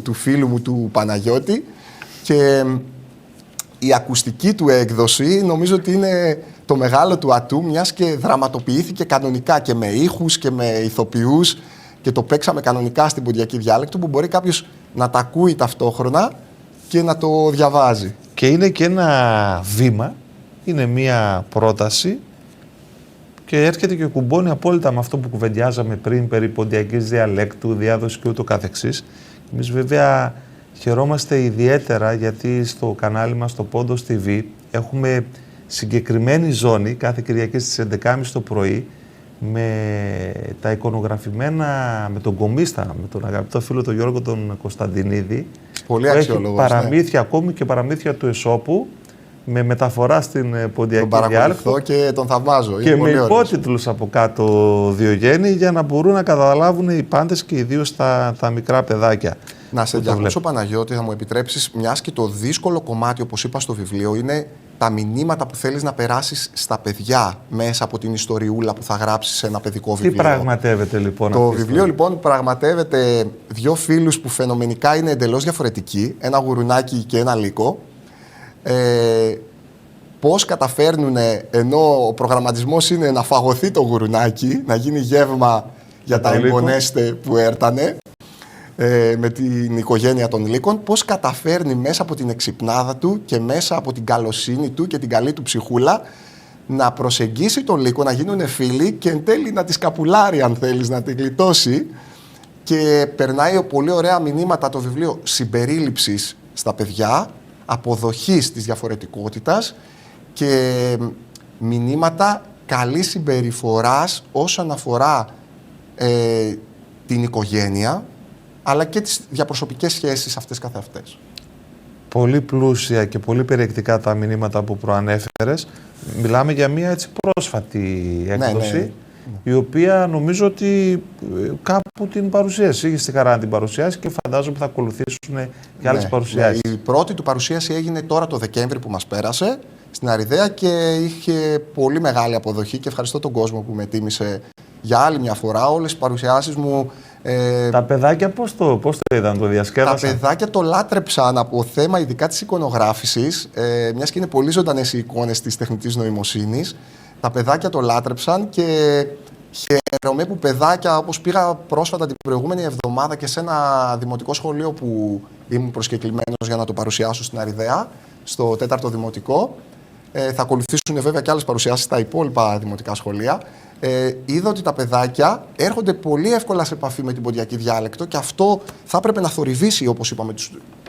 του φίλου μου του Παναγιώτη και η ακουστική του έκδοση νομίζω ότι είναι το μεγάλο του ατού, μιας και δραματοποιήθηκε κανονικά και με ήχους και με ηθοποιούς και το παίξαμε κανονικά στην ποντιακή διάλεκτο, που μπορεί κάποιος να τα ακούει ταυτόχρονα και να το διαβάζει. Και είναι και ένα βήμα, είναι μία πρόταση και έρχεται και κουμπώνει απόλυτα με αυτό που κουβεντιάζαμε πριν περί ποντιακής διαλέκτου, διάδοση και ούτω καθεξής. Εμείς βέβαια χαιρόμαστε ιδιαίτερα γιατί στο κανάλι μας, στο Πόντος TV, έχουμε συγκεκριμένη ζώνη κάθε Κυριακή στις 11.30 το πρωί με τα εικονογραφημένα, με τον κομίστα, με τον αγαπητό φίλο τον Γιώργο τον Κωνσταντινίδη. Πολύ αξιόλογος. Έχει παραμύθια, ακόμη και παραμύθια του Εσώπου, με μεταφορά στην ποντιακή διάλεκτο. Τον και τον θαυμάζω. Και με υπότιτλους από κάτω, Διογέννη, για να μπορούν να καταλάβουν οι πάντες και ιδίως τα μικρά παιδάκια. Να σε διακόψω, Παναγιώτη, θα μου επιτρέψεις, μιας και το δύσκολο κομμάτι, όπως είπα στο βιβλίο, είναι τα μηνύματα που θέλεις να περάσεις στα παιδιά μέσα από την ιστοριούλα που θα γράψεις σε ένα παιδικό βιβλίο. Τι πραγματεύεται λοιπόν Το βιβλίο λοιπόν πραγματεύεται δύο φίλους που φαινομενικά είναι εντελώς διαφορετικοί, ένα γουρουνάκι και ένα λύκο. Πώς καταφέρνουν, ενώ ο προγραμματισμός είναι να φαγωθεί το γουρουνάκι, να γίνει γεύμα για τα εμπονέστε που έρτανε, με την οικογένεια των λύκων, πώς καταφέρνει μέσα από την εξυπνάδα του και μέσα από την καλοσύνη του και την καλή του ψυχούλα να προσεγγίσει τον Λύκο, να γίνουν φίλοι και εν τέλει να τη σκαπουλάρει, αν θέλεις, να τη γλιτώσει. Και περνάει πολύ ωραία μηνύματα το βιβλίο συμπερίληψης στα παιδιά, αποδοχής της διαφορετικότητας και μηνύματα καλής συμπεριφοράς όσον αφορά την οικογένεια, αλλά και τις διαπροσωπικές σχέσεις αυτές καθ' αυτές. Πολύ πλούσια και πολύ περιεκτικά τα μηνύματα που προανέφερες. Μιλάμε για μια έτσι πρόσφατη έκδοση, ναι. η οποία νομίζω ότι κάπου την παρουσίασε. Είχε στη χαρά να την παρουσιάσει και φαντάζομαι θα ακολουθήσουν και άλλες παρουσιάσεις. Η πρώτη του παρουσίαση έγινε τώρα το Δεκέμβρη που μας πέρασε στην Αριδαία και είχε πολύ μεγάλη αποδοχή και ευχαριστώ τον κόσμο που με τίμησε για άλλη μια φορά. Όλες οι παρουσιάσεις μου... Τα παιδάκια πώς το είδαν, το διασκέδασαν? Τα παιδάκια το λάτρεψαν από θέμα ειδικά της εικονογράφησης, μιας και είναι πολύ ζωντανές οι εικόνες της τεχνητής νοημοσύνης. Τα παιδάκια το λάτρεψαν και χαίρομαι που παιδάκια, όπως πήγα πρόσφατα την προηγούμενη εβδομάδα και σε ένα δημοτικό σχολείο που ήμουν προσκεκλημένος για να το παρουσιάσω στην Αριδαία, στο 4ο Δημοτικό. Θα ακολουθήσουν βέβαια και άλλες παρουσιάσεις στα υπόλοιπα δημοτικά σχολεία. Είδα ότι τα παιδάκια έρχονται πολύ εύκολα σε επαφή με την ποντιακή διάλεκτο και αυτό θα έπρεπε να θορυβήσει, όπως είπαμε,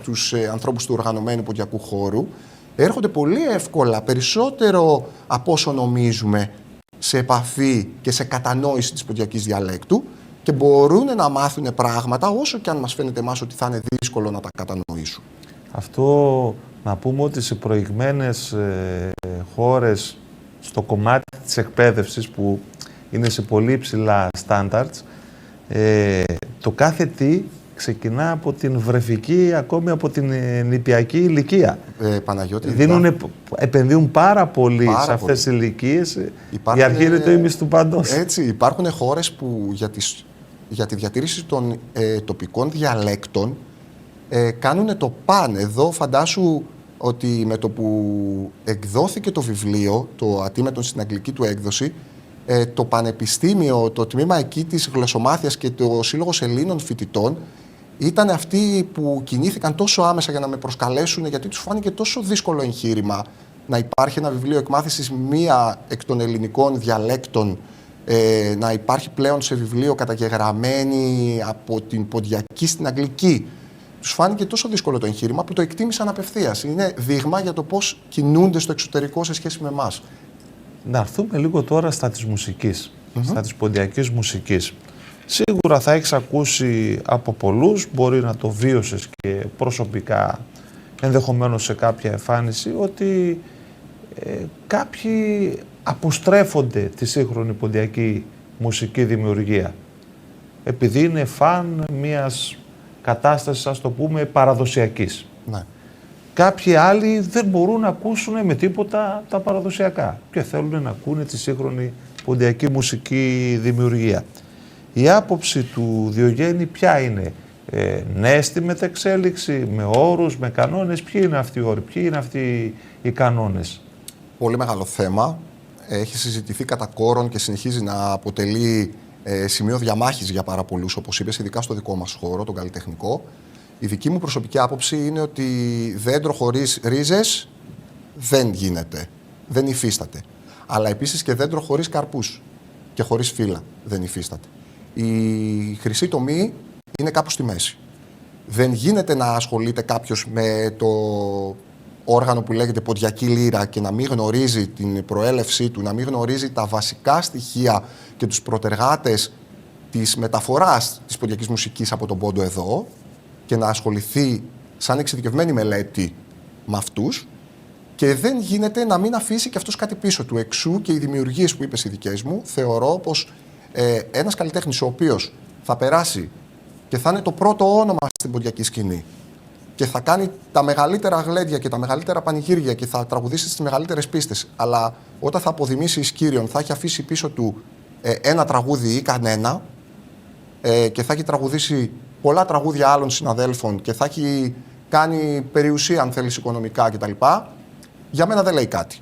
τους ανθρώπους του οργανωμένου ποντιακού χώρου. Έρχονται πολύ εύκολα, περισσότερο από όσο νομίζουμε, σε επαφή και σε κατανόηση της ποντιακής διαλέκτου και μπορούν να μάθουν πράγματα όσο και αν μας φαίνεται εμάς ότι θα είναι δύσκολο να τα κατανοήσουν. Αυτό να πούμε ότι σε προηγμένες χώρες, στο κομμάτι της εκπαίδευσης που είναι σε πολύ υψηλά standards, το κάθε τι ξεκινά από την βρεφική, ακόμη από την νηπιακή ηλικία. Παναγιώτη, επενδύουν πάρα πολύ σε αυτές τις ηλικίες. Η αρχή είναι το ίμιση του παντός. Έτσι, υπάρχουν χώρες που για τη διατήρηση των τοπικών διαλέκτων κάνουν το παν. Εδώ φαντάσου ότι με το που εκδόθηκε το βιβλίο, το Ατίμετον στην αγγλική του έκδοση, το Πανεπιστήμιο, το τμήμα εκεί της γλωσσομάθειας και το Σύλλογος Ελλήνων Φοιτητών ήταν αυτοί που κινήθηκαν τόσο άμεσα για να με προσκαλέσουν, γιατί τους φάνηκε τόσο δύσκολο εγχείρημα να υπάρχει ένα βιβλίο εκμάθησης μία εκ των ελληνικών διαλέκτων, να υπάρχει πλέον σε βιβλίο καταγεγραμμένη από την ποντιακή στην αγγλική. Τους φάνηκε τόσο δύσκολο το εγχείρημα που το εκτίμησαν απευθείας. Είναι δείγμα για το πώς κινούνται στο εξωτερικό σε σχέση με εμάς. Να έρθουμε λίγο τώρα στα της μουσικής, στα της ποντιακής μουσικής. Σίγουρα θα έχεις ακούσει από πολλούς, μπορεί να το βίωσες και προσωπικά, ενδεχομένως σε κάποια εμφάνιση, ότι κάποιοι αποστρέφονται τη σύγχρονη ποντιακή μουσική δημιουργία. Επειδή είναι φαν μιας κατάστασης, ας το πούμε, παραδοσιακής. Ναι. Κάποιοι άλλοι δεν μπορούν να ακούσουν με τίποτα τα παραδοσιακά και θέλουν να ακούνε τη σύγχρονη ποντιακή μουσική δημιουργία. Η άποψη του Διογέννη ποια είναι? Ναι στη μετεξέλιξη, με όρους, με κανόνες? Ποιοι είναι αυτοί οι όροι, ποιοι είναι αυτοί οι κανόνες? Πολύ μεγάλο θέμα. Έχει συζητηθεί κατά κόρον και συνεχίζει να αποτελεί σημείο διαμάχης για πάρα πολλούς, όπως είπες, ειδικά στο δικό μας χώρο, τον καλλιτεχνικό. Η δική μου προσωπική άποψη είναι ότι δέντρο χωρίς ρίζες δεν γίνεται, δεν υφίσταται. Αλλά επίσης και δέντρο χωρίς καρπούς και χωρίς φύλλα δεν υφίσταται. Η χρυσή τομή είναι κάπου στη μέση. Δεν γίνεται να ασχολείται κάποιος με το όργανο που λέγεται ποντιακή λύρα και να μην γνωρίζει την προέλευσή του, να μην γνωρίζει τα βασικά στοιχεία και τους προτεργάτες της μεταφοράς της ποντιακής μουσικής από τον πόντο εδώ και να ασχοληθεί σαν εξειδικευμένη μελέτη με αυτούς και δεν γίνεται να μην αφήσει και αυτός κάτι πίσω του. Εξού και οι δημιουργίες που είπες οι δικές μου, θεωρώ πως ένας καλλιτέχνης ο οποίος θα περάσει και θα είναι το πρώτο όνομα στην ποντιακή σκηνή και θα κάνει τα μεγαλύτερα γλέντια και τα μεγαλύτερα πανηγύρια και θα τραγουδήσει στις μεγαλύτερες πίστες, αλλά όταν θα αποδημήσει εις Κύριον θα έχει αφήσει πίσω του ένα τραγούδι ή κανένα και θα έχει τραγουδήσει πολλά τραγούδια άλλων συναδέλφων και θα έχει κάνει περιουσία, αν θέλεις, οικονομικά κτλ. Για μένα δεν λέει κάτι.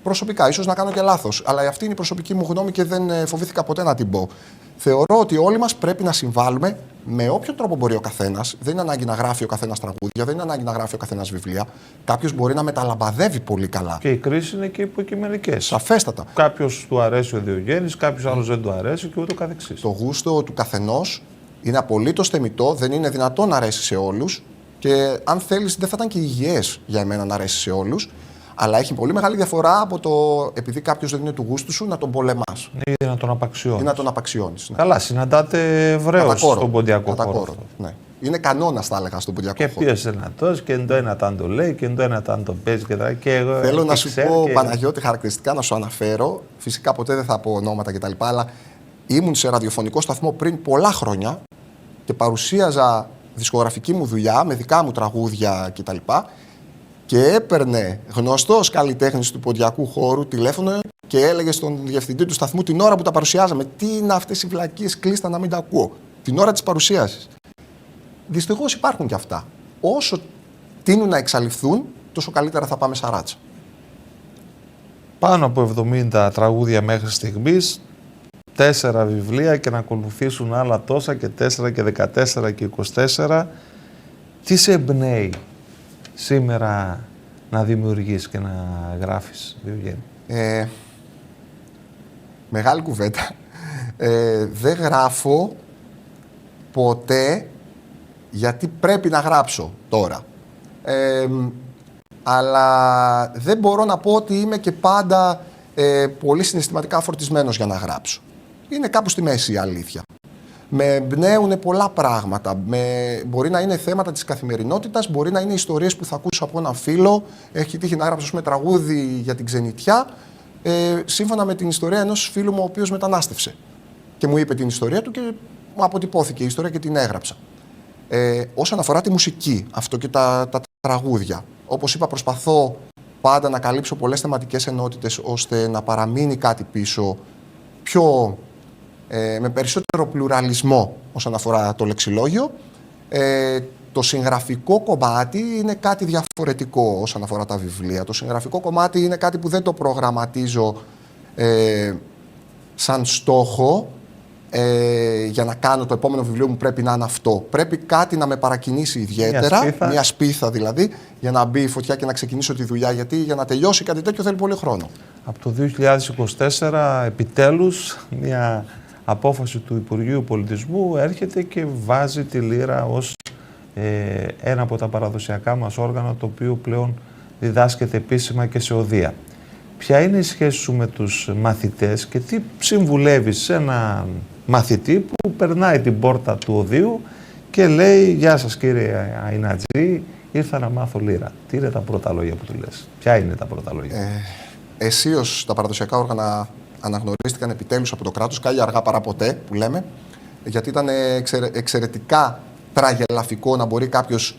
Προσωπικά, ίσως να κάνω και λάθος, αλλά αυτή είναι η προσωπική μου γνώμη και δεν φοβήθηκα ποτέ να την πω. Θεωρώ ότι όλοι μας πρέπει να συμβάλλουμε με όποιο τρόπο μπορεί ο καθένας. Δεν είναι ανάγκη να γράφει ο καθένας τραγούδια, δεν είναι ανάγκη να γράφει ο καθένας βιβλία. Κάποιος μπορεί να μεταλαμπαδεύει πολύ καλά. Και η κρίση είναι και υποκειμενικές. Σαφέστατα. Κάποιος του αρέσει ο Διογέννης, κάποιος άλλος δεν του αρέσει και ούτω καθεξής. Το γούστο του καθενός είναι απολύτως θεμιτό, δεν είναι δυνατόν να αρέσει σε όλους και αν θέλεις δεν θα ήταν και υγιές για εμένα να αρέσει σε όλους. Αλλά έχει πολύ μεγάλη διαφορά από το επειδή κάποιος δεν είναι του γούστου σου να τον πολεμάς Ή να τον απαξιώνεις. ή να τον απαξιώνεις. Ναι. Καλά, συναντάτε ευρέως στον ποντιακό χώρο. Ναι. Είναι κανόνας, θα έλεγα, στον ποντιακό Και χώρο. ποιος ενατός και το ένα ταν το λέει και το ένα ταν το παίζει και εγώ. Θέλω και να σου ξέρω πω, και... Παναγιώτη, χαρακτηριστικά να σου αναφέρω. Φυσικά ποτέ δεν θα πω ονόματα κτλ. Αλλά ήμουν σε ραδιοφωνικό σταθμό πριν πολλά χρόνια και παρουσίαζα δισκογραφική μου δουλειά με δικά μου τραγούδια κτλ. Και έπαιρνε γνωστός καλλιτέχνης του ποντιακού χώρου τηλέφωνο και έλεγε στον διευθυντή του σταθμού την ώρα που τα παρουσιάζαμε: τι είναι αυτές οι βλακίες, κλείστα να μην τα ακούω. Την ώρα της παρουσίασης. Δυστυχώς υπάρχουν και αυτά. Όσο τείνουν να εξαλειφθούν, τόσο καλύτερα θα πάμε σαράτσα. Πάνω από 70 τραγούδια μέχρι στιγμής, 4 βιβλία και να ακολουθήσουν άλλα τόσα και 4 και 14 και 24. Τι σε εμπνέει σήμερα να δημιουργείς και να γράφεις, Διογέννη? Μεγάλη κουβέντα. Δεν γράφω ποτέ γιατί πρέπει να γράψω τώρα. Αλλά δεν μπορώ να πω ότι είμαι και πάντα πολύ συναισθηματικά φορτισμένος για να γράψω. Είναι κάπου στη μέση η αλήθεια. Με εμπνέουν πολλά πράγματα. Μπορεί να είναι θέματα της καθημερινότητας, μπορεί να είναι ιστορίες που θα ακούσω από έναν φίλο. Έχει τύχει να γράψω με τραγούδι για την ξενιτιά, σύμφωνα με την ιστορία ενός φίλου μου ο οποίος μετανάστευσε. Και μου είπε την ιστορία του και μου αποτυπώθηκε η ιστορία και την έγραψα. Όσον αφορά τη μουσική, αυτό και τα τραγούδια, όπως είπα, προσπαθώ πάντα να καλύψω πολλές θεματικές ενότητες ώστε να παραμείνει κάτι πίσω πιο, με περισσότερο πλουραλισμό όσον αφορά το λεξιλόγιο. Το συγγραφικό κομμάτι είναι κάτι διαφορετικό όσον αφορά τα βιβλία. Το συγγραφικό κομμάτι είναι κάτι που δεν το προγραμματίζω σαν στόχο. Για να κάνω το επόμενο βιβλίο μου πρέπει να είναι αυτό. Πρέπει κάτι να με παρακινήσει ιδιαίτερα, μια σπίθα δηλαδή, για να μπει η φωτιά και να ξεκινήσω τη δουλειά. Γιατί για να τελειώσει κάτι τέτοιο θέλει πολύ χρόνο. Από το 2024 επιτέλους μια απόφαση του Υπουργείου Πολιτισμού έρχεται και βάζει τη λύρα ως ένα από τα παραδοσιακά μας όργανα, το οποίο πλέον διδάσκεται επίσημα και σε οδεία. Ποια είναι η σχέση σου με τους μαθητές και τι συμβουλεύεις σε έναν μαθητή που περνάει την πόρτα του οδείου και λέει «Γεια σας κύριε Αϊνατζή, ήρθα να μάθω λύρα». Τι είναι τα πρώτα λόγια που του λες? Ποια είναι τα πρώτα λόγια? Αισίως τα παραδοσιακά όργανα αναγνωρίστηκαν επιτέλους από το κράτος, κάλλιο αργά παρά ποτέ που λέμε, γιατί ήταν εξαιρετικά τραγελαφικό να μπορεί κάποιος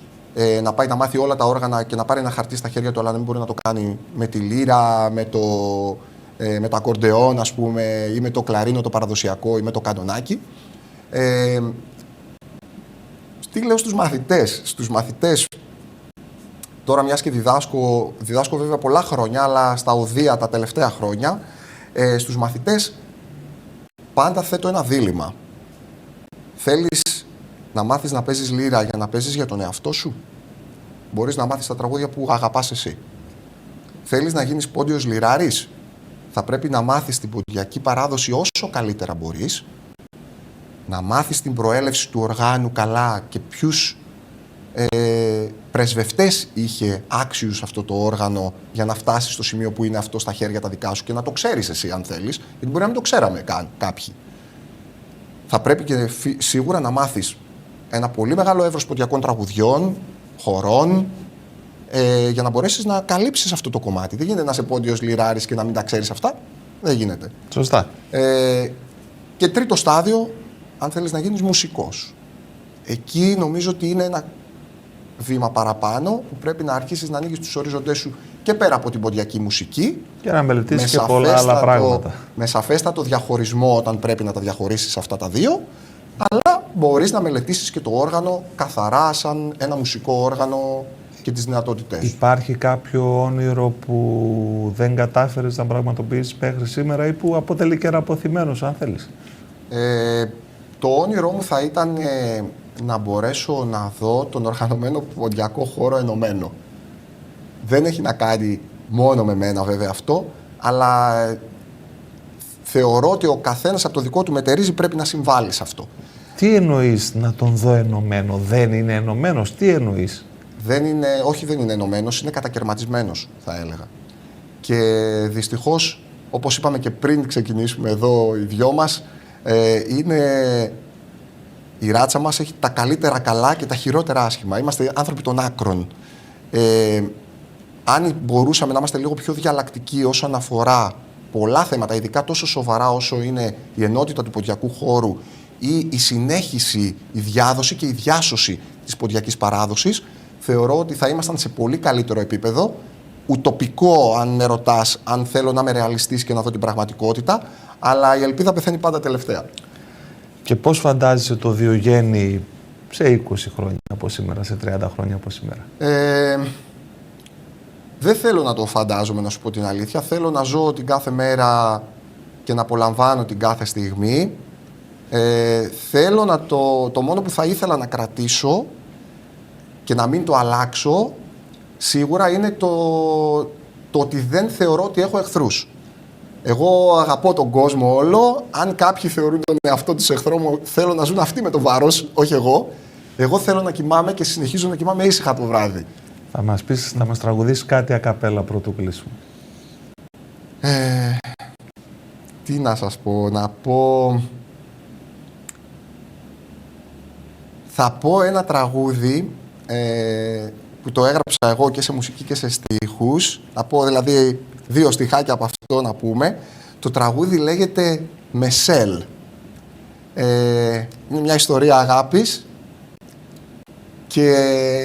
να πάει να μάθει όλα τα όργανα και να πάρει ένα χαρτί στα χέρια του, αλλά να μην μπορεί να το κάνει με τη λύρα, με το ακορντεόν, ας πούμε, ή με το κλαρίνο το παραδοσιακό ή με το κανονάκι. Τι λέω στους μαθητές? Στους μαθητές, τώρα μιας και διδάσκω βέβαια πολλά χρόνια, αλλά στα οδεία τα τελευταία χρόνια, στους μαθητές πάντα θέτω ένα δίλημμα. Θέλεις να μάθεις να παίζεις λύρα για να παίζεις για τον εαυτό σου? Μπορείς να μάθεις τα τραγούδια που αγαπάς εσύ. Θέλεις να γίνεις πόντιος λυράρης? Θα πρέπει να μάθεις την ποντιακή παράδοση όσο καλύτερα μπορείς, να μάθεις την προέλευση του οργάνου καλά και ποιους πρεσβευτές είχε άξιους αυτό το όργανο για να φτάσεις στο σημείο που είναι αυτό στα χέρια τα δικά σου και να το ξέρεις εσύ αν θέλεις, γιατί μπορεί να μην το ξέραμε καν κάποιοι. Θα πρέπει και σίγουρα να μάθεις ένα πολύ μεγάλο εύρος ποντιακών τραγουδιών, χορών, για να μπορέσεις να καλύψεις αυτό το κομμάτι. Δεν γίνεται να είσαι πόντιος λυράρης και να μην τα ξέρεις αυτά. Δεν γίνεται. Σωστά. Και τρίτο στάδιο, αν θέλεις να γίνεις μουσικός. Εκεί νομίζω ότι είναι ένα βήμα παραπάνω που πρέπει να αρχίσεις να ανοίγεις τους οριζοντές σου και πέρα από την ποντιακή μουσική. Και να μελετήσεις και πολλά άλλα πράγματα. Με σαφέστατο διαχωρισμό όταν πρέπει να τα διαχωρίσεις αυτά τα δύο, αλλά μπορείς να μελετήσεις και το όργανο καθαρά σαν ένα μουσικό όργανο και τις δυνατότητές. Υπάρχει κάποιο όνειρο που δεν κατάφερες να πραγματοποιήσεις μέχρι σήμερα ή που αποτελεί και ένα αποθυμένος, αν θέλεις? Το όνειρό μου θα ήταν να μπορέσω να δω τον οργανωμένο ποντιακό χώρο ενωμένο. Δεν έχει να κάνει μόνο με μένα βέβαια αυτό, αλλά θεωρώ ότι ο καθένας από το δικό του μετερίζει πρέπει να συμβάλλει σε αυτό. Τι εννοείς να τον δω ενωμένο? Δεν είναι ενωμένος? Τι εννοείς? Όχι, δεν είναι ενωμένος, είναι κατακερματισμένος, θα έλεγα. Και δυστυχώς, όπως είπαμε και πριν ξεκινήσουμε εδώ οι δυο μας, η ράτσα μας έχει τα καλύτερα καλά και τα χειρότερα άσχημα. Είμαστε άνθρωποι των άκρων. Αν μπορούσαμε να είμαστε λίγο πιο διαλλακτικοί όσον αφορά πολλά θέματα, ειδικά τόσο σοβαρά όσο είναι η ενότητα του ποντιακού χώρου ή η συνέχιση, η διάδοση και η διάσωση της ποντιακής παράδοσης, θεωρώ ότι θα ήμασταν σε πολύ καλύτερο επίπεδο. Ουτοπικό, αν με ρωτάς, αν θέλω να είμαι ρεαλιστής και να δω την πραγματικότητα, αλλά η ελπίδα πεθαίνει πάντα τελευταία. Και πώς φαντάζεσαι το Διογέννη σε 20 χρόνια από σήμερα, σε 30 χρόνια από σήμερα? Δεν θέλω να το φαντάζομαι, να σου πω την αλήθεια. Θέλω να ζω την κάθε μέρα και να απολαμβάνω την κάθε στιγμή. Θέλω να το μόνο που θα ήθελα να κρατήσω και να μην το αλλάξω, σίγουρα είναι το ότι δεν θεωρώ ότι έχω εχθρούς. Εγώ αγαπώ τον κόσμο όλο. Αν κάποιοι θεωρούν τον εαυτό τους εχθρό μου, θέλω να ζουν αυτοί με το βάρος, όχι εγώ. Εγώ θέλω να κοιμάμαι και συνεχίζω να κοιμάμαι ήσυχα το βράδυ. Θα μας τραγουδήσεις κάτι ακαπέλα πρωτού κλείσουμε? Τι να σας πω, να πω... Θα πω ένα τραγούδι που το έγραψα εγώ και σε μουσική και σε στίχους. Να πω δηλαδή 2 στιχάκια από αυτό να πούμε. Το τραγούδι λέγεται «Μεσέλ». Είναι μια ιστορία αγάπης και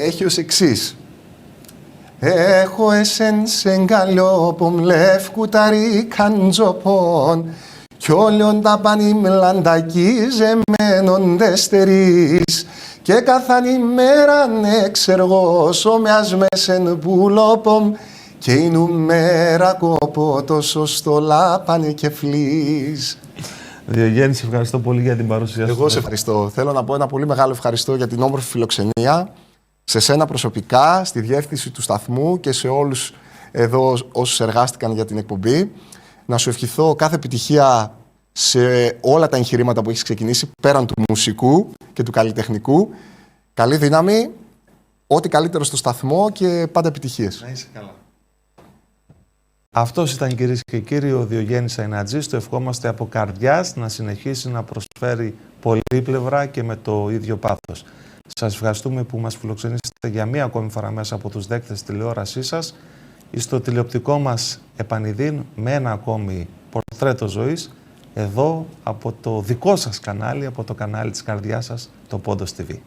έχει ως εξής. Έχω εσέν σεν καλό που μλεύκου τα ρίκαντζοπον κι όλων τα πανιμλαντακοί ζεμένονται στερείς και καθάν ημέραν εξεργώσω με ασμέσεν πουλόπομ και η νούμερα κόπο τόσο στο λάπανε και φλείς. Διογέννη, σε ευχαριστώ πολύ για την παρουσία σου. Εγώ σε ευχαριστώ. Θέλω να πω ένα πολύ μεγάλο ευχαριστώ για την όμορφη φιλοξενία. Σε σένα προσωπικά, στη διεύθυνση του σταθμού και σε όλους εδώ όσους εργάστηκαν για την εκπομπή. Να σου ευχηθώ κάθε επιτυχία σε όλα τα εγχειρήματα που έχεις ξεκινήσει, πέραν του μουσικού και του καλλιτεχνικού. Καλή δύναμη, ό,τι καλύτερο στο σταθμό και πάντα επιτυχίες. Να είσαι καλά. Αυτός ήταν, κυρίες και κύριοι, ο Διογέννης Αϊνατζής. Το ευχόμαστε από καρδιάς να συνεχίσει να προσφέρει πολύπλευρα και με το ίδιο πάθος. Σας ευχαριστούμε που μας φιλοξενήσετε για μία ακόμη φορά μέσα από τους δέκτες της τηλεόρασής σας. Στο τηλεοπτικό μας επανειδήν με ένα ακόμη πορτρέτο ζωής, εδώ από το δικό σας κανάλι, από το κανάλι της καρδιάς σας, το Πόντος TV.